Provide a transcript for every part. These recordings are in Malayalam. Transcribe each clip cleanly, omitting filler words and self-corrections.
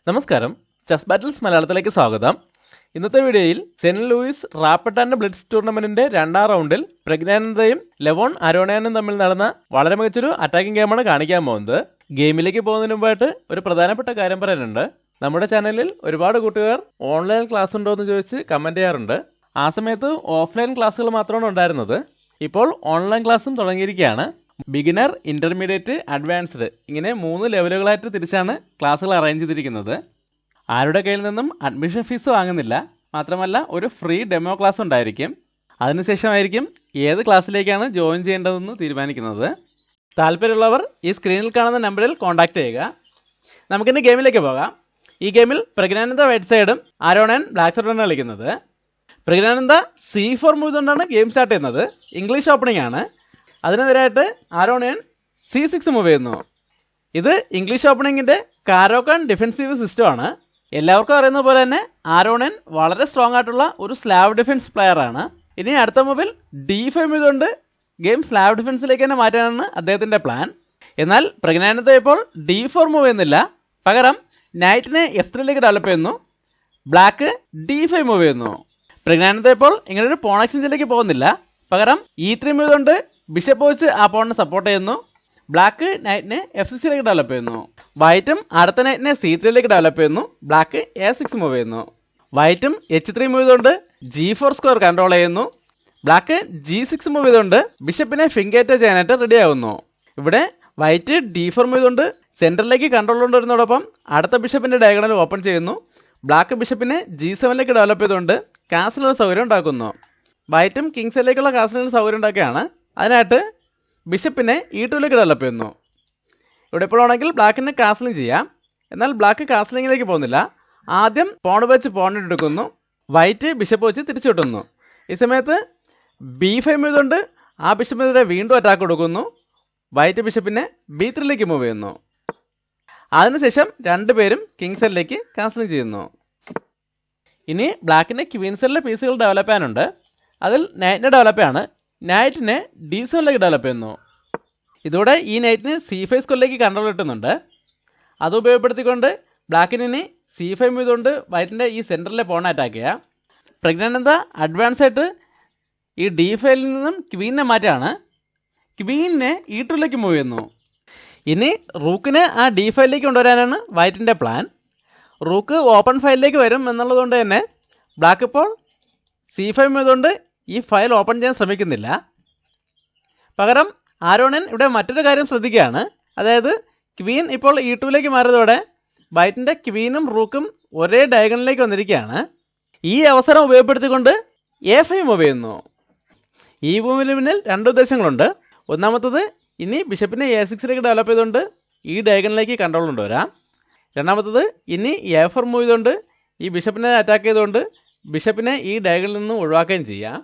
നമസ്കാരം, ചെസ് ബാറ്റിൽസ് മലയാളത്തിലേക്ക് സ്വാഗതം. ഇന്നത്തെ വീഡിയോയിൽ Saint Louis rapid and blitz ടൂർണമെന്റിന്റെ രണ്ടാം റൗണ്ടിൽ പ്രഗ്നാനന്ദയും ലെവോൺ അരോണയാനും തമ്മിൽ നടന്ന വളരെ മികച്ചൊരു അറ്റാക്കിംഗ് ഗെയിമാണ് കാണിക്കാൻ പോകുന്നത്. ഗെയിമിലേക്ക് പോകുന്നതിന് മുമ്പായിട്ട് ഒരു പ്രധാനപ്പെട്ട കാര്യം പറയാനുണ്ട്. നമ്മുടെ ചാനലിൽ ഒരുപാട് കൂട്ടുകാർ ഓൺലൈൻ ക്ലാസ് ഉണ്ടോ എന്ന് ചോദിച്ച് കമന്റ് ചെയ്യാറുണ്ട്. ആ സമയത്ത് ഓഫ്ലൈൻ ക്ലാസ്സുകൾ മാത്രമാണ് ഉണ്ടായിരുന്നത്. ഇപ്പോൾ ഓൺലൈൻ ക്ലാസ്സും തുടങ്ങിയിരിക്കുകയാണ്. ബിഗിനർ, ഇന്റർമീഡിയറ്റ്, അഡ്വാൻസ്ഡ് ഇങ്ങനെ 3 ലെവലുകളായിട്ട് തിരിച്ചാണ് ക്ലാസ്സുകൾ അറേഞ്ച് ചെയ്തിരിക്കുന്നത്. ആരുടെ കയ്യിൽ നിന്നും അഡ്മിഷൻ ഫീസ് വാങ്ങുന്നില്ല. മാത്രമല്ല ഒരു ഫ്രീ ഡെമോ ക്ലാസ് ഉണ്ടായിരിക്കും. അതിനുശേഷമായിരിക്കും ഏത് ക്ലാസ്സിലേക്കാണ് ജോയിൻ ചെയ്യേണ്ടതെന്ന് തീരുമാനിക്കുന്നത്. താല്പര്യമുള്ളവർ ഈ സ്ക്രീനിൽ കാണുന്ന നമ്പറിൽ കോൺടാക്ട് ചെയ്യുക. നമുക്കിന്ന് ഗെയിമിലേക്ക് പോകാം. ഈ ഗെയിമിൽ പ്രഗ്നാനന്ദ വൈറ്റ് സൈഡും ആരോണൻ ബ്ലാക്ക് സൈഡാണ് കളിക്കുന്നത്. പ്രഗ്നാനന്ദ C4 മൂവ് കൊണ്ടാണ് ഗെയിം സ്റ്റാർട്ട് ചെയ്യുന്നത്. ഇംഗ്ലീഷ് ഓപ്പണിംഗ് ആണ്. അതിനെതിരായിട്ട് ആരോണയൻ C6 മൂവ് ചെയ്യുന്നു. ഇത് ഇംഗ്ലീഷ് ഓപ്പണിങ്ങിൻ്റെ കാരോക്കൺ ഡിഫെൻസീവ് സിസ്റ്റമാണ്. എല്ലാവർക്കും അറിയുന്ന പോലെ തന്നെ ആരോണൻ വളരെ സ്ട്രോങ് ആയിട്ടുള്ള ഒരു സ്ലാബ് ഡിഫൻസ് പ്ലെയർ ആണ്. ഇനി അടുത്ത മൂവിൽ D5 ചെയ്തുകൊണ്ട് ഗെയിം സ്ലാബ് ഡിഫൻസിലേക്ക് തന്നെ മാറ്റാനാണ് അദ്ദേഹത്തിൻ്റെ പ്ലാൻ. എന്നാൽ പ്രഗ്നാനന്ദ ഇപ്പോൾ D4 മൂവ് ചെയ്യുന്നില്ല. പകരം നൈറ്റിനെ F3ലേക്ക് ഡെവലപ്പ് ചെയ്യുന്നു. ബ്ലാക്ക് D5 മൂവ് ചെയ്യുന്നു. പ്രഗ്നാനന്ദ ഇപ്പോൾ ഇങ്ങനൊരു പോൺ എക്സ്ചേഞ്ചിലേക്ക് പോകുന്നില്ല. പകരം E3 മൂവ് ചെയ്തുകൊണ്ട് ബിഷപ്പ് വെച്ച് ആ പോണിനെ സപ്പോർട്ട് ചെയ്യുന്നു. ബ്ലാക്ക് നൈറ്റിനെ F6ലേക്ക് ഡെവലപ്പ് ചെയ്യുന്നു. വൈറ്റും അടുത്ത നൈറ്റിനെ C3ലേക്ക് ഡെവലപ്പ് ചെയ്യുന്നു. ബ്ലാക്ക് A6 മൂവ് ചെയ്യുന്നു. വൈറ്റും H3 മൂവ് ചെയ്തുകൊണ്ട് G4 സ്ക്വയർ കൺട്രോൾ ചെയ്യുന്നു. ബ്ലാക്ക് G6 മൂവ് ചെയ്തുകൊണ്ട് ബിഷപ്പിനെ ഫിംഗേറ്റ് ചെയ്യാനായിട്ട് റെഡി ആവുന്നു. ഇവിടെ വൈറ്റ് D4 മൂവ് ചെയ്തുകൊണ്ട് സെൻറ്ററിലേക്ക് കൺട്രോൾ കൊണ്ടുവരുന്നതോടൊപ്പം അടുത്ത ബിഷപ്പിൻ്റെ ഡയഗണൽ ഓപ്പൺ ചെയ്യുന്നു. ബ്ലാക്ക് ബിഷപ്പിനെ G7ലേക്ക് ഡെവലപ്പ് ചെയ്തുകൊണ്ട് കാസിലുള്ള സൗകര്യം ഉണ്ടാക്കുന്നു. വൈറ്റും കിങ്സിലേക്കുള്ള കാസിലുള്ള സൗകര്യം ഉണ്ടാക്കുകയാണ്. അതിനായിട്ട് ബിഷപ്പിനെ E2ലേക്ക് ഡെവലപ്പ് ചെയ്യുന്നു. ഇവിടെ ഇപ്പോഴാണെങ്കിൽ ബ്ലാക്കിന് കാസ്ലിംഗ് ചെയ്യാം. എന്നാൽ ബ്ലാക്ക് കാസ്ലിങ്ങിലേക്ക് പോകുന്നില്ല. ആദ്യം പോൺ വെച്ച് പോണിട്ട് എടുക്കുന്നു. വൈറ്റ് ബിഷപ്പ് വെച്ച് തിരിച്ചു കിട്ടുന്നു. ഈ സമയത്ത് B5 ചെയ്തുകൊണ്ട് ആ ബിഷപ്പിനെതിരെ വീണ്ടും അറ്റാക്ക് കൊടുക്കുന്നു. വൈറ്റ് ബിഷപ്പിനെ B3ലേക്ക് മൂവ് ചെയ്യുന്നു. അതിനുശേഷം രണ്ടുപേരും കിങ് സെല്ലിലേക്ക് കാസ്ലിംഗ് ചെയ്യുന്നു. ഇനി ബ്ലാക്കിന് ക്വീൻ സെല്ലിലെ പീസുകൾ ഡെവലപ്പ് ചെയ്യാനുണ്ട്. അതിൽ നൈറ്റിനെ ഡെവലപ്പ് ആണ്. നൈറ്റിനെ D7ലേക്ക് ഡെവലപ്പ് ചെയ്യുന്നു. ഇതോടെ ഈ നൈറ്റിന് C5 സ്ക്വയറിലേക്ക് കൺട്രോൾ കിട്ടുന്നുണ്ട്. അത് ഉപയോഗപ്പെടുത്തിക്കൊണ്ട് ബ്ലാക്കിന് ഇനി C5 ചെയ്തുകൊണ്ട് വൈറ്റിൻ്റെ ഈ സെൻറ്ററിലെ പോൺ അറ്റാക്ക് ചെയ്യാം. പ്രഗ്നാനന്ദ അഡ്വാൻസ് ആയിട്ട് ഈ D5ൽ നിന്നും ക്വീനിനെ മാറ്റാണ്. ക്വീനിനെ E2ലേക്ക് മൂവ് ചെയ്യുന്നു. ഇനി റൂക്കിനെ ആ D5ലേക്ക് കൊണ്ടുവരാനാണ് വൈറ്റിൻ്റെ പ്ലാൻ. റൂക്ക് ഓപ്പൺ ഫയലിലേക്ക് വരും എന്നുള്ളതുകൊണ്ട് തന്നെ ബ്ലാക്ക് ഇപ്പോൾ C5 ചെയ്തുകൊണ്ട് ഈ ഫയൽ ഓപ്പൺ ചെയ്യാൻ ശ്രമിക്കുന്നില്ല. പകരം ആരോണൻ ഇവിടെ മറ്റൊരു കാര്യം ശ്രദ്ധിക്കുകയാണ്. അതായത് ക്വീൻ ഇപ്പോൾ E2ലേക്ക് മാറിയതോടെ വൈറ്റിൻ്റെ ക്വീനും റൂക്കും ഒരേ ഡയഗണലിലേക്ക് വന്നിരിക്കുകയാണ്. ഈ അവസരം ഉപയോഗപ്പെടുത്തിക്കൊണ്ട് A5 മൂവ് ചെയ്യുന്നു. ഈ മൂവിന് പിന്നിൽ 2 ഉദ്ദേശങ്ങളുണ്ട്. ഒന്നാമത്തത് ഇനി ബിഷപ്പിനെ A6ലേക്ക് ഡെവലപ്പ് ചെയ്തുകൊണ്ട് ഈ ഡയഗണലിലേക്ക് കൺട്രോൾ കൊണ്ടുവരാം. രണ്ടാമത്തത് ഇനി A4 മൂവ് ചെയ്തുകൊണ്ട് ഈ ബിഷപ്പിനെ അറ്റാക്ക് ചെയ്തുകൊണ്ട് ബിഷപ്പിനെ ഈ ഡയഗണലിൽ നിന്ന് ഒഴിവാക്കുകയും ചെയ്യാം.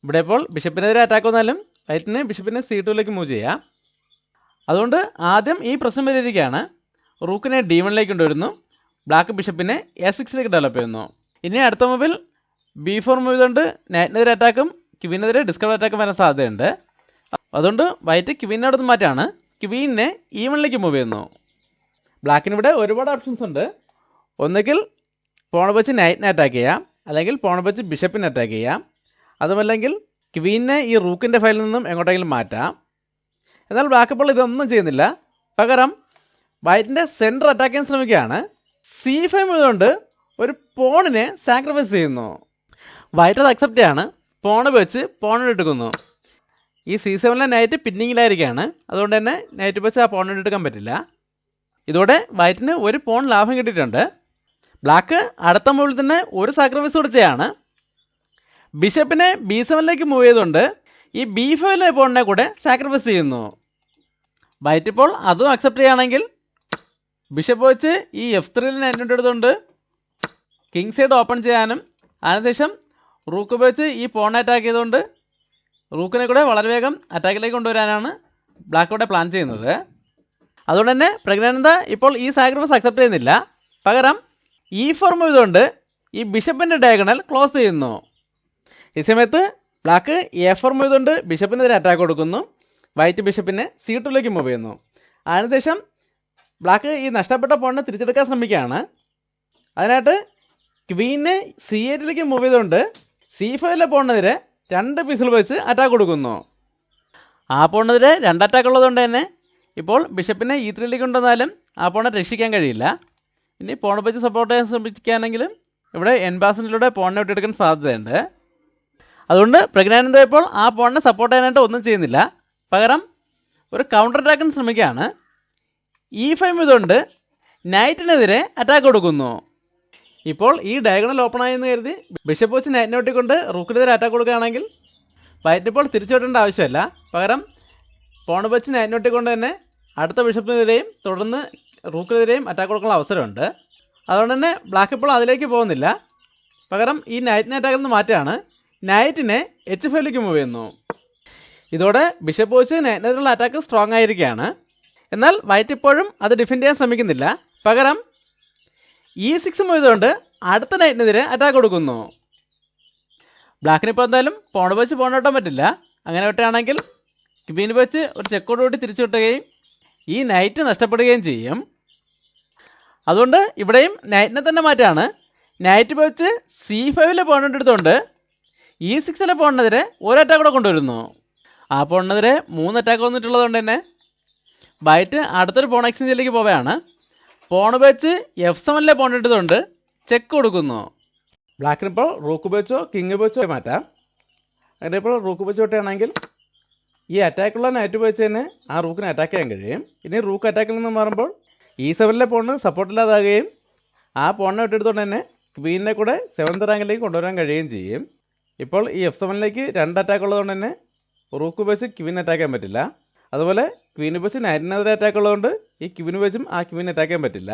ഇവിടെ ഇപ്പോൾ ബിഷപ്പിനെതിരെ അറ്റാക്ക് വന്നാലും വൈറ്റിന് ബിഷപ്പിനെ C2ലേക്ക് മൂവ് ചെയ്യാം. അതുകൊണ്ട് ആദ്യം ഈ പ്രശ്നം പരിഹരിക്കുകയാണ്. റൂക്കിനെ D1ലേക്ക് കൊണ്ടുവരുന്നു. ബ്ലാക്ക് ബിഷപ്പിനെ A6ലേക്ക് ഡെവലപ്പ് ചെയ്യുന്നു. ഇനി അടുത്ത മൂവിൽ B4 മൂവ് ചെയ്തുകൊണ്ട് നൈറ്റിനെതിരെ അറ്റാക്കും ക്വീനെതിരെ ഡിസ്കവർ അറ്റാക്കും വരാൻ സാധ്യതയുണ്ട്. അതുകൊണ്ട് വൈറ്റ് ക്വീനോട് മാറ്റാണ്. ക്വീനിനെ E1ലേക്ക് മൂവ് ചെയ്യുന്നു. ബ്ലാക്കിന് ഇവിടെ ഒരുപാട് ഓപ്ഷൻസ് ഉണ്ട്. ഒന്നുകിൽ പോൺ വെച്ച് നൈറ്റിനെ അറ്റാക്ക് ചെയ്യാം, അല്ലെങ്കിൽ പോൺ വെച്ച് ബിഷപ്പിനെ അറ്റാക്ക് ചെയ്യാം. അതുമല്ലെങ്കിൽ ക്വീനിനെ ഈ റൂക്കിൻ്റെ ഫയലിൽ നിന്നും എങ്ങോട്ടെങ്കിലും മാറ്റാം. എന്നാൽ ബ്ലാക്ക് ഇപ്പോൾ ഇതൊന്നും ചെയ്യുന്നില്ല. പകരം വൈറ്റിൻ്റെ സെൻറ്റർ അറ്റാക്ക് ചെയ്യാൻ ശ്രമിക്കുകയാണ്. C5 കൊണ്ട് ഒരു പോണിനെ സാക്രിഫൈസ് ചെയ്യുന്നു. വൈറ്റ് അത് അക്സെപ്റ്റ് ചെയ്യാണ്. പോണ് വെച്ച് പോണിട്ടെടുക്കുന്നു. ഈ C7ലെ നൈറ്റ് പിന്നിങ്ങിലായിരിക്കുകയാണ്. അതുകൊണ്ട് തന്നെ നൈറ്റ് വെച്ച് ആ പോണിട്ടെടുക്കാൻ പറ്റില്ല. ഇതോടെ വൈറ്റിന് ഒരു പോൺ ലാഭം കിട്ടിയിട്ടുണ്ട്. ബ്ലാക്ക് അടുത്ത മൂവിൽ തന്നെ ഒരു സാക്രിഫൈസ് കൂടെ ചെയ്യാണ്. ബിഷപ്പിനെ B7ലേക്ക് മൂവ് ചെയ്തുകൊണ്ട് ഈ B5ലെ പോണിനെ കൂടെ സാക്രിഫൈസ് ചെയ്യുന്നു. വൈറ്റ് ഇപ്പോൾ അതും അക്സെപ്റ്റ് ചെയ്യുകയാണെങ്കിൽ ബിഷപ്പ് വെച്ച് ഈ F3ൽ എടുത്തുകൊണ്ട് കിങ് സൈഡ് ഓപ്പൺ ചെയ്യാനും അതിനുശേഷം റൂക്ക് വെച്ച് ഈ പോൺ അറ്റാക്ക് ചെയ്തുകൊണ്ട് റൂക്കിനെ കൂടെ വളരെ വേഗം അറ്റാക്കിലേക്ക് കൊണ്ടുവരാനാണ് ബ്ലാക്ക് കൂടെ പ്ലാൻ ചെയ്യുന്നത്. അതുകൊണ്ട് തന്നെ പ്രഗ്നാനന്ദ ഇപ്പോൾ ഈ സാക്രിഫൈസ് അക്സെപ്റ്റ് ചെയ്യുന്നില്ല. പകരം E4 മൂവ് ചെയ്തുകൊണ്ട് ഈ ബിഷപ്പിൻ്റെ ഡയഗണൽ ക്ലോസ് ചെയ്യുന്നു. ഈ സമയത്ത് ബ്ലാക്ക് A4 മൂവ് ചെയ്തുകൊണ്ട് ബിഷപ്പിനെതിരെ അറ്റാക്ക് കൊടുക്കുന്നു. വൈറ്റ് ബിഷപ്പിനെ C2ലേക്ക് മൂവ് ചെയ്യുന്നു. അതിനുശേഷം ബ്ലാക്ക് ഈ നഷ്ടപ്പെട്ട പോണിനെ തിരിച്ചെടുക്കാൻ ശ്രമിക്കുകയാണ്. അതിനായിട്ട് ക്വീനെ C8 മൂവ് ചെയ്തുകൊണ്ട് C5 പോണിനെതിരെ 2 പീസുകൾ വെച്ച് അറ്റാക്ക് കൊടുക്കുന്നു. ആ പോണിനെതിരെ 2 അറ്റാക്ക് ഉള്ളതുകൊണ്ട് തന്നെ ഇപ്പോൾ ബിഷപ്പിനെ E3 കൊണ്ടുവന്നാലും ആ പോണെ രക്ഷിക്കാൻ കഴിയില്ല. ഇനി പോൺ വെച്ച് സപ്പോർട്ട് ചെയ്യാൻ ശ്രമിക്കുകയാണെങ്കിൽ ഇവിടെ എൻ പാസിലൂടെ പോണിനെ വിട്ടെടുക്കാൻ സാധ്യതയുണ്ട്. അതുകൊണ്ട് പ്രജ്ഞാനന്ദ ഇപ്പോൾ ആ പോണിനെ സപ്പോർട്ട് ചെയ്യാനായിട്ട് ഒന്നും ചെയ്യുന്നില്ല. പകരം ഒരു കൗണ്ടർ അറ്റാക്കിന് ശ്രമിക്കുകയാണ്. E5 ഇതുകൊണ്ട് നൈറ്റിനെതിരെ അറ്റാക്ക് കൊടുക്കുന്നു. ഇപ്പോൾ ഈ ഡയഗണൽ ഓപ്പൺ ആയെന്ന് കരുതി ബിഷപ്പ് വെച്ച് നൈറ്റിനെ ഒട്ടിക്കൊണ്ട് റൂക്കിനെതിരെ അറ്റാക്ക് കൊടുക്കുകയാണെങ്കിൽ വൈറ്റ് ഇപ്പോൾ തിരിച്ചു വിടേണ്ട ആവശ്യമില്ല. പകരം പോൺ വെച്ച് നൈറ്റിനെ ഒട്ടിക്കൊണ്ട് തന്നെ അടുത്ത ബിഷപ്പിനെതിരെയും തുടർന്ന് റൂക്കിനെതിരെയും അറ്റാക്ക് കൊടുക്കാനുള്ള അവസരമുണ്ട്. അതുകൊണ്ട് തന്നെ ബ്ലാക്ക് ഇപ്പോൾ അതിലേക്ക് പോകുന്നില്ല. പകരം ഈ നൈറ്റിനെ അറ്റാക്കിൽ നിന്ന് മാറ്റാണ്. നൈറ്റിനെ H5 മൂവ് ചെയ്യുന്നു. ഇതോടെ ബിഷപ്പ് വെച്ച് നൈറ്റിനെതിരെയുള്ള അറ്റാക്ക് സ്ട്രോങ് ആയിരിക്കുകയാണ്. എന്നാൽ വൈറ്റ് ഇപ്പോഴും അത് ഡിഫെൻഡ് ചെയ്യാൻ ശ്രമിക്കുന്നില്ല. പകരം E6 മൂവ് ചെയ്തുകൊണ്ട് അടുത്ത നൈറ്റിനെതിരെ അറ്റാക്ക് കൊടുക്കുന്നു. ബ്ലാക്കിന് ഇപ്പോൾ എന്തായാലും പോൺ വെച്ച് പോൺ വെട്ടാൻ പറ്റില്ല. അങ്ങനെ വെട്ടുകയാണെങ്കിൽ ക്വീൻ വെച്ച് ഒരു ചെക്കോടുകൂടി തിരിച്ചു വിട്ടുകയും ഈ നൈറ്റ് നഷ്ടപ്പെടുകയും ചെയ്യും. അതുകൊണ്ട് ഇവിടെയും നൈറ്റിനെ തന്നെ മാറ്റാണ്. നൈറ്റ് വെച്ച് C5 പോയിന്റ് എടുത്തുകൊണ്ട് E6 പോണിനെതിരെ ഒരു അറ്റാക്ക് കൂടെ കൊണ്ടുവരുന്നു. ആ പോണിനെതിരെ 3 അറ്റാക്ക് വന്നിട്ടുള്ളത് കൊണ്ട് തന്നെ വൈറ്റ് അടുത്തൊരു പോൺ എക്സ്ചേഞ്ചിലേക്ക് പോവുകയാണ്. പോൺ വെച്ച് F7 പോയിന്റ് എടുത്തുകൊണ്ട് ചെക്ക് കൊടുക്കുന്നു. ബ്ലാക്കിന് ഇപ്പോൾ റൂക്ക് വെച്ചോ കിങ് വെച്ചോ മാറ്റാം. അങ്ങനെ ഇപ്പോൾ റൂക്ക് വെച്ച് വിട്ടുകയാണെങ്കിൽ ഈ അറ്റാക്കുള്ള നൈറ്റ് വെച്ച് തന്നെ ആ റൂക്കിനെ അറ്റാക്ക് ചെയ്യാൻ കഴിയും. ഇനി റൂക്ക് അറ്റാക്കിൽ നിന്ന് മാറുമ്പോൾ E7 പോണിന് സപ്പോർട്ടില്ലാതാകുകയും ആ പോണിനെ വിട്ടെടുത്തുകൊണ്ട് തന്നെ ക്വീനിനെ കൂടെ 7th റാങ്കിലേക്ക് കൊണ്ടുവരാൻ കഴിയുകയും ചെയ്യും. ഇപ്പോൾ ഈ F7 2 അറ്റാക്ക് ഉള്ളതുകൊണ്ട് തന്നെ റൂക്ക് വെച്ച് ക്വീൻ അറ്റാക്ക് ചെയ്യാൻ പറ്റില്ല. അതുപോലെ ക്വീൻ വെച്ച് നൈറ്റിനെതിരെ അറ്റാക്ക് ഉള്ളതുകൊണ്ട് ഈ ക്വീൻ വെച്ചും ആ ക്വീൻ അറ്റാക്ക് ചെയ്യാൻ പറ്റില്ല.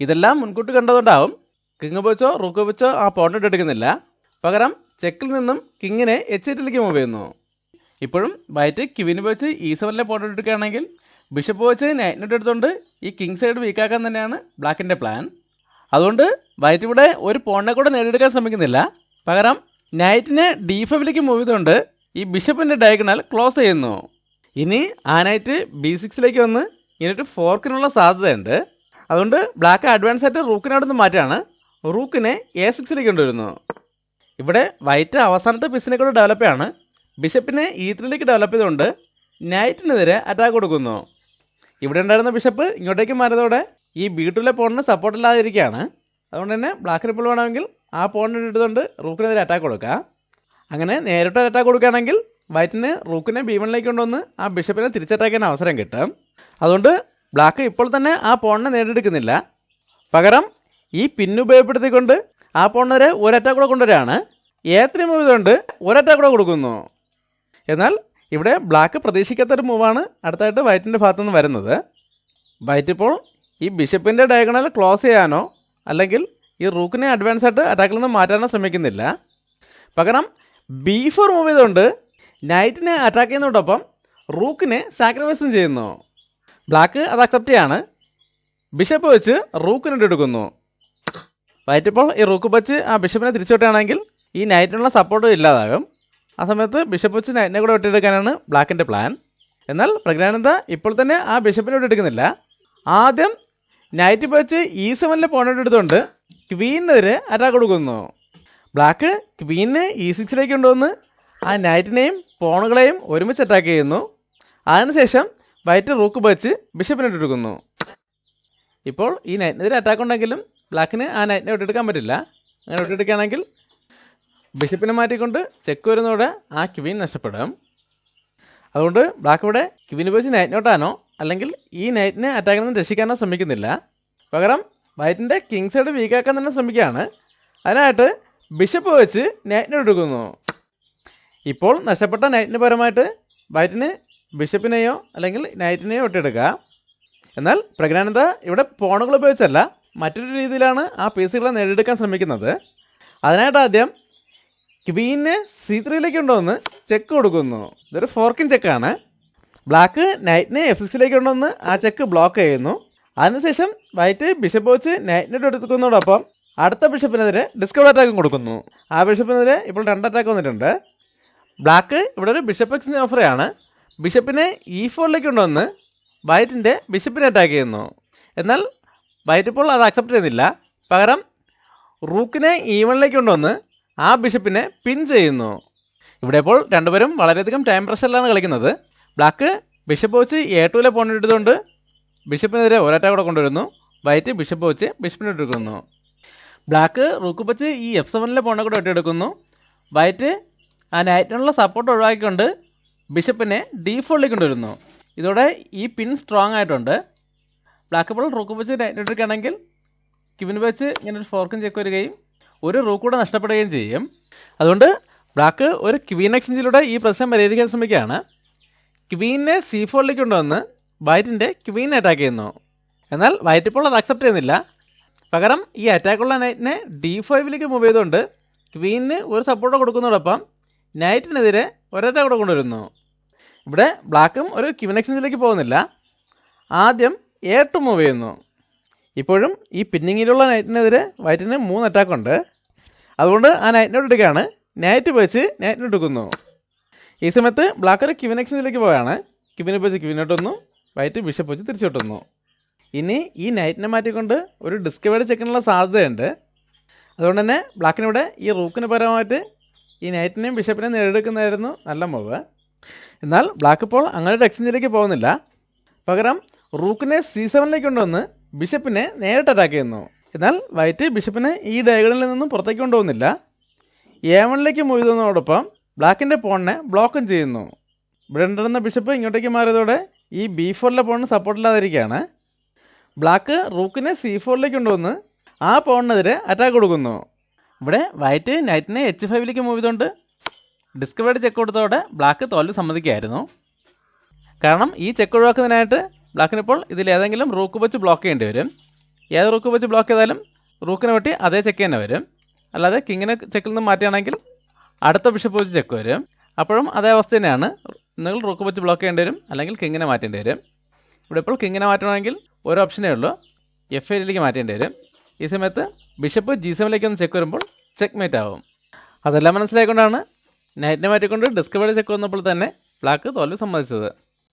ഇതെല്ലാം മുൻകൂട്ടി കണ്ടതുകൊണ്ടാവും കിങ് വെച്ചോ റൂക്ക് വെച്ചോ ആ പോയിന്റ് എടുക്കുന്നില്ല. പകരം ചെക്കിൽ നിന്നും കിങ്ങിനെ H8 മൂവ് ചെയ്യുന്നു. ഇപ്പോഴും വൈറ്റ് ക്വീൻ വെച്ച് E7 പോയിന്റ് എടുക്കുകയാണെങ്കിൽ ബിഷപ്പ് വെച്ച് നൈറ്റിനെ എടുത്തുകൊണ്ട് ഈ കിങ് സൈഡ് വീക്കാക്കാൻ തന്നെയാണ് ബ്ലാക്കിൻ്റെ പ്ലാൻ. അതുകൊണ്ട് വൈറ്റ് ഇവിടെ ഒരു പോണിനെ കൂടെ നേടിയെടുക്കാൻ ശ്രമിക്കുന്നില്ല. പകരം നൈറ്റിനെ D5 മൂവ് ചെയ്തുകൊണ്ട് ഈ ബിഷപ്പിൻ്റെ ഡയഗണൽ ക്ലോസ് ചെയ്യുന്നു. ഇനി ആ നൈറ്റ് B6 വന്ന് ഇനിയൊരു ഫോർക്കിനുള്ള സാധ്യതയുണ്ട്. അതുകൊണ്ട് ബ്ലാക്ക് അഡ്വാൻസ് ആയിട്ട് റൂക്കിനെ അവിടെ നിന്ന് മാറ്റാണ്. റൂക്കിനെ A6 കൊണ്ടുവരുന്നു. ഇവിടെ വൈറ്റ് അവസാനത്തെ പീസിനെ കൂടെ ഡെവലപ്പ് ചെയ്യാണ്. ബിഷപ്പിനെ E3 ഡെവലപ്പ് ചെയ്തുകൊണ്ട് നൈറ്റിനെതിരെ അറ്റാക്ക് കൊടുക്കുന്നു. ഇവിടെ ഉണ്ടായിരുന്ന ബിഷപ്പ് ഇങ്ങോട്ടേക്ക് മാറിയതോടെ ഈ B2 പോണിന് സപ്പോർട്ടില്ലാതിരിക്കുകയാണ്. അതുകൊണ്ട് തന്നെ ബ്ലാക്കിന് ഇപ്പോൾ വേണമെങ്കിൽ ആ പോണിനെ എടുത്തുകൊണ്ട് റൂക്കിനെതിരെ അറ്റാക്ക് കൊടുക്കാം. അങ്ങനെ നേരിട്ട് അറ്റാക്ക് കൊടുക്കുകയാണെങ്കിൽ വൈറ്റിന് റൂക്കിനെ B1 കൊണ്ടുവന്ന് ആ ബിഷപ്പിനെ തിരിച്ചറ്റാക്ക് ചെയ്യാൻ അവസരം കിട്ടും. അതുകൊണ്ട് ബ്ലാക്ക് ഇപ്പോൾ തന്നെ ആ പോണിനെ നേടിയെടുക്കുന്നില്ല. പകരം ഈ പിന്ന് ഉപയോഗപ്പെടുത്തിക്കൊണ്ട് ആ പോണിനെതിരെ ഒരു അറ്റാക്ക് കൂടെ കൊണ്ടുവരികയാണ്. A3 മൂവ് ചെയ്തുകൊണ്ട് ഒരു അറ്റാക്ക് കൂടെ കൊടുക്കുന്നു. എന്നാൽ ഇവിടെ ബ്ലാക്ക് പ്രതീക്ഷിക്കാത്തൊരു മൂവാണ് അടുത്തായിട്ട് വൈറ്റിൻ്റെ ഭാഗത്തു നിന്ന് വരുന്നത്. വൈറ്റ് ഇപ്പോൾ ഈ ബിഷപ്പിൻ്റെ ഡയഗണൽ ക്ലോസ് ചെയ്യാനോ അല്ലെങ്കിൽ ഈ റൂക്കിനെ അഡ്വാൻസ് ആയിട്ട് അറ്റാക്കിൽ നിന്ന് മാറ്റാനോ ശ്രമിക്കുന്നില്ല. പകരം B4 മൂവ് ചെയ്തുകൊണ്ട് നൈറ്റിനെ അറ്റാക്ക് ചെയ്യുന്നതോടൊപ്പം റൂക്കിനെ സാക്രിഫൈസും ചെയ്യുന്നു. ബ്ലാക്ക് അത് അക്സെപ്റ്റ് ചെയ്യാണ്. ബിഷപ്പ് വെച്ച് റൂക്കിനെ എടുക്കുന്നു. വൈറ്റ് ഇപ്പോൾ ഈ റൂക്ക് വെച്ച് ആ ബിഷപ്പിനെ തിരിച്ചുവിട്ടുകയാണെങ്കിൽ ഈ നൈറ്റിനുള്ള സപ്പോർട്ടും ഇല്ലാതാകും. ആ സമയത്ത് ബിഷപ്പ് വെച്ച് നൈറ്റിനെ കൂടെ വെട്ടിയെടുക്കാനാണ് ബ്ലാക്കിൻ്റെ പ്ലാൻ. എന്നാൽ പ്രജ്ഞാനന്ദ ഇപ്പോൾ തന്നെ ആ ബിഷപ്പിനെ വെട്ടിയെടുക്കുന്നില്ല. ആദ്യം നൈറ്റ് വെച്ച് E7 പോയിന്റ് എടുത്തുകൊണ്ട് ക്വീനെതിരെ അറ്റാക്ക് കൊടുക്കുന്നു. ബ്ലാക്ക് ക്വീനെ E6 കൊണ്ടുവന്ന് ആ നൈറ്റിനെയും പോണുകളെയും ഒരുമിച്ച് അറ്റാക്ക് ചെയ്യുന്നു. അതിനുശേഷം വൈറ്റ് റൂക്ക് വെച്ച് ബിഷപ്പിനെ ഇട്ടെടുക്കുന്നു. ഇപ്പോൾ ഈ നൈറ്റിനെതിരെ അറ്റാക്ക് ഉണ്ടെങ്കിലും ബ്ലാക്കിന് ആ നൈറ്റിനെ വിട്ടെടുക്കാൻ പറ്റില്ല. അങ്ങനെ വിട്ടെടുക്കുകയാണെങ്കിൽ ബിഷപ്പിനെ മാറ്റിക്കൊണ്ട് ചെക്ക് വരുന്നതോടെ ആ ക്വീൻ നഷ്ടപ്പെടും. അതുകൊണ്ട് ബ്ലാക്ക് ഇവിടെ ക്വീൻ വെച്ച് നൈറ്റിനെ വിട്ടാനോ അല്ലെങ്കിൽ ഈ നൈറ്റിനെ അറ്റാക്കിൽ നിന്ന് രക്ഷിക്കാനോ ശ്രമിക്കുന്നില്ല. പകരം വൈറ്റിൻ്റെ കിങ് സൈഡ് വീക്കാക്കാൻ തന്നെ ശ്രമിക്കുകയാണ്. അതിനായിട്ട് ബിഷപ്പ് വെച്ച് നൈറ്റിനെ എടുക്കുന്നു. ഇപ്പോൾ നഷ്ടപ്പെട്ട നൈറ്റിന് പരമായിട്ട് വൈറ്റിന് ബിഷപ്പിനെയോ അല്ലെങ്കിൽ നൈറ്റിനെയോ വിട്ടെടുക്കുക. എന്നാൽ പ്രജ്ഞാനന്ദ ഇവിടെ പോണുകൾ ഉപയോഗിച്ചല്ല മറ്റൊരു രീതിയിലാണ് ആ പീസുകളെ നേടിയെടുക്കാൻ ശ്രമിക്കുന്നത്. അതിനായിട്ട് ആദ്യം ക്വീനെ C3 കൊണ്ടുവന്ന് ചെക്ക് കൊടുക്കുന്നു. ഇതൊരു ഫോർക്കിൻ ചെക്കാണ്. ബ്ലാക്ക് നൈറ്റിനെ F6 കൊണ്ടുവന്ന് ആ ചെക്ക് ബ്ലോക്ക് ചെയ്യുന്നു. അതിനുശേഷം വൈറ്റ് ബിഷപ്പ് വെച്ച് നൈറ്റിനെ എടുക്കുന്നതോടൊപ്പം അടുത്ത ബിഷപ്പിനെതിരെ ഡിസ്കവർ അറ്റാക്കും കൊടുക്കുന്നു. ആ ബിഷപ്പിനെതിരെ ഇപ്പോൾ 2 അറ്റാക്ക് വന്നിട്ടുണ്ട്. ബ്ലാക്ക് ഇവിടെ ഒരു ബിഷപ്പ് എക്സ്ചേഞ്ച് ഓഫറാണ്. ബിഷപ്പിനെ E4 കൊണ്ടുവന്ന് വൈറ്റിൻ്റെ ബിഷപ്പിനെ അറ്റാക്ക് ചെയ്യുന്നു. എന്നാൽ വൈറ്റ് ഇപ്പോൾ അത് അക്സെപ്റ്റ് ചെയ്യുന്നില്ല. പകരം റൂക്കിനെ ഈവണിലേക്ക് കൊണ്ടുവന്ന് ആ ബിഷപ്പിനെ പിൻ ചെയ്യുന്നു. ഇവിടെ ഇപ്പോൾ രണ്ടുപേരും വളരെയധികം ടൈം പ്രഷറിലാണ് കളിക്കുന്നത്. ബ്ലാക്ക് ബിഷപ്പ് വെച്ച് A2 പോൺ ഇട്ടതുകൊണ്ട് ബിഷപ്പിനെതിരെ ഒരറ്റാക്ക് കൂടെ കൊണ്ടുവരുന്നു. വൈറ്റ് ബിഷപ്പ് വെച്ച് ബിഷപ്പിനെ എടുക്കുന്നു. ബ്ലാക്ക് റൂക്ക് വെച്ച് ഈ F7 പോണെ കൂടെ ഒറ്റയെടുക്കുന്നു. വൈറ്റ് ആ നൈറ്റിനുള്ള സപ്പോർട്ട് ഒഴിവാക്കിക്കൊണ്ട് ബിഷപ്പിനെ D4 കൊണ്ടുവരുന്നു. ഇതോടെ ഈ പിൻ സ്ട്രോങ് ആയിട്ടുണ്ട്. ബ്ലാക്ക് ഇപ്പോൾ റൂക്ക് വെച്ച് നൈറ്റ് എടുക്കുകയാണെങ്കിൽ ക്വീൻ വെച്ച് ഇങ്ങനെ ഒരു ഫോർക്കും ചെക്ക് വരികയും ഒരു റൂക്ക് കൂടെ നഷ്ടപ്പെടുകയും ചെയ്യും. അതുകൊണ്ട് ബ്ലാക്ക് ഒരു ക്വീൻ എക്സ്ചേഞ്ചിലൂടെ ഈ പ്രശ്നം പരിഹരിക്കാൻ ശ്രമിക്കുകയാണ്. ക്വീനെ C4 കൊണ്ടുവന്ന് വൈറ്റിൻ്റെ ക്വീൻ അറ്റാക്ക് ചെയ്യുന്നു. എന്നാൽ വൈറ്റ് ഇപ്പോൾ അത് അക്സെപ്റ്റ് ചെയ്യുന്നില്ല. പകരം ഈ അറ്റാക്കുള്ള നൈറ്റിനെ D5 മൂവ് ചെയ്തുകൊണ്ട് ക്വീനിന് ഒരു സപ്പോർട്ട് കൊടുക്കുന്നതോടൊപ്പം നൈറ്റിനെതിരെ ഒരറ്റാക്ക് കൂടെ കൊണ്ടുവരുന്നു. ഇവിടെ ബ്ലാക്കും ഒരു ക്വീൻ എക്സ്ചേഞ്ചിലേക്ക് പോകുന്നില്ല. ആദ്യം A2 മൂവ് ചെയ്യുന്നു. ഇപ്പോഴും ഈ പിന്നിങ്ങിലുള്ള നൈറ്റിനെതിരെ വൈറ്റിന് 3 അറ്റാക്കുണ്ട്. അതുകൊണ്ട് ആ നൈറ്റിനോട് എടുക്കുകയാണ്. നൈറ്റ് വെച്ച് നൈറ്റിന് എടുക്കുന്നു. ഈ സമയത്ത് ബ്ലാക്ക് ഒരു ക്വീൻ എക്സ്ചേഞ്ചിലേക്ക് പോവുകയാണ്. ക്വീനെ വെച്ച് ക്വീനോട്ടൊന്നു, വൈറ്റ് ബിഷപ്പ് വെച്ച് തിരിച്ചോട്ടുന്നു. ഇനി ഈ നൈറ്റിനെ മാറ്റിക്കൊണ്ട് ഒരു ഡിസ്കവേർഡ് ചെക്കിനുള്ള സാധ്യതയുണ്ട്. അതുകൊണ്ട് തന്നെ ബ്ലാക്കിനിവിടെ ഈ റൂക്കിന് പരമായിട്ട് ഈ നൈറ്റിനെയും ബിഷപ്പിനെയും നേടിയെടുക്കുന്നതായിരുന്നു നല്ല മൂവ്. എന്നാൽ ബ്ലാക്ക് ഇപ്പോൾ അങ്ങനെ ഒരു എക്സ്ചേഞ്ചിലേക്ക് പോകുന്നില്ല. പകരം റൂക്കിനെ C7 കൊണ്ടുവന്ന് ബിഷപ്പിനെ നേരിട്ട് അറ്റാക്ക് ചെയ്യുന്നു. എന്നാൽ വൈറ്റ് ബിഷപ്പിനെ ഈ ഡയഗണലിൽ നിന്നും പുറത്തേക്ക് കൊണ്ടുപോകുന്നില്ല. A1 മൂവ് ചെയ്യുന്നതോടൊപ്പം ബ്ലാക്കിൻ്റെ പോണിനെ ബ്ലോക്കും ചെയ്യുന്നു. ഇവിടെ ഉണ്ടായിരുന്ന ബിഷപ്പ് ഇങ്ങോട്ടേക്ക് മാറിയതോടെ ഈ B4 പോണിന് സപ്പോർട്ടില്ലാതിരിക്കുകയാണ്. ബ്ലാക്ക് റൂക്കിനെ C4 കൊണ്ടുവന്ന് ആ പോണിനെതിരെ അറ്റാക്ക് കൊടുക്കുന്നു. ഇവിടെ വൈറ്റ് നൈറ്റിനെ H5 മൂവ് ചെയ്തുകൊണ്ട് ഡിസ്കവേർഡ് ചെക്ക് കൊടുത്തതോടെ ബ്ലാക്ക് തോൽവി സമ്മതിക്കുകയായിരുന്നു. കാരണം ഈ ചെക്ക് ഒഴിവാക്കുന്നതിനായിട്ട് ബ്ലാക്കിനിപ്പോൾ ഇതിലേതെങ്കിലും റൂക്ക് വെച്ച് ബ്ലോക്ക് ചെയ്യേണ്ടി വരും. ഏത് റൂക്ക് വെച്ച് ബ്ലോക്ക് ചെയ്താലും റൂക്കിനെ വെട്ടി അതേ ചെക്ക് തന്നെ വരും. അല്ലാതെ കിങ്ങിനെ ചെക്കിൽ നിന്ന് മാറ്റുകയാണെങ്കിൽ അടുത്ത ബിഷപ്പ് വെച്ച് ചെക്ക് വരും. അപ്പോഴും അതേ അവസ്ഥ തന്നെയാണ്. നിങ്ങൾ റൂക്ക് വെച്ച് ബ്ലോക്ക് ചെയ്യേണ്ടി വരും, അല്ലെങ്കിൽ കിങ്ങിനെ മാറ്റേണ്ടി വരും. ഇവിടെ ഇപ്പോൾ കിങ്ങിനെ മാറ്റണമെങ്കിൽ ഒരു ഓപ്ഷനേ ഉള്ളൂ, F8 മാറ്റേണ്ടി വരും. ഈ സമയത്ത് ബിഷപ്പ് G7 ഒന്ന് ചെക്ക് വരുമ്പോൾ ചെക്ക് മേറ്റ് ആവും. അതെല്ലാം മനസ്സിലായിക്കൊണ്ടാണ് നൈറ്റിനെ മാറ്റിക്കൊണ്ട് ഡിസ്കവേർഡ് ചെക്ക് വന്നപ്പോൾ തന്നെ ബ്ലാക്ക് തോൽവി സമ്മതിച്ചത്.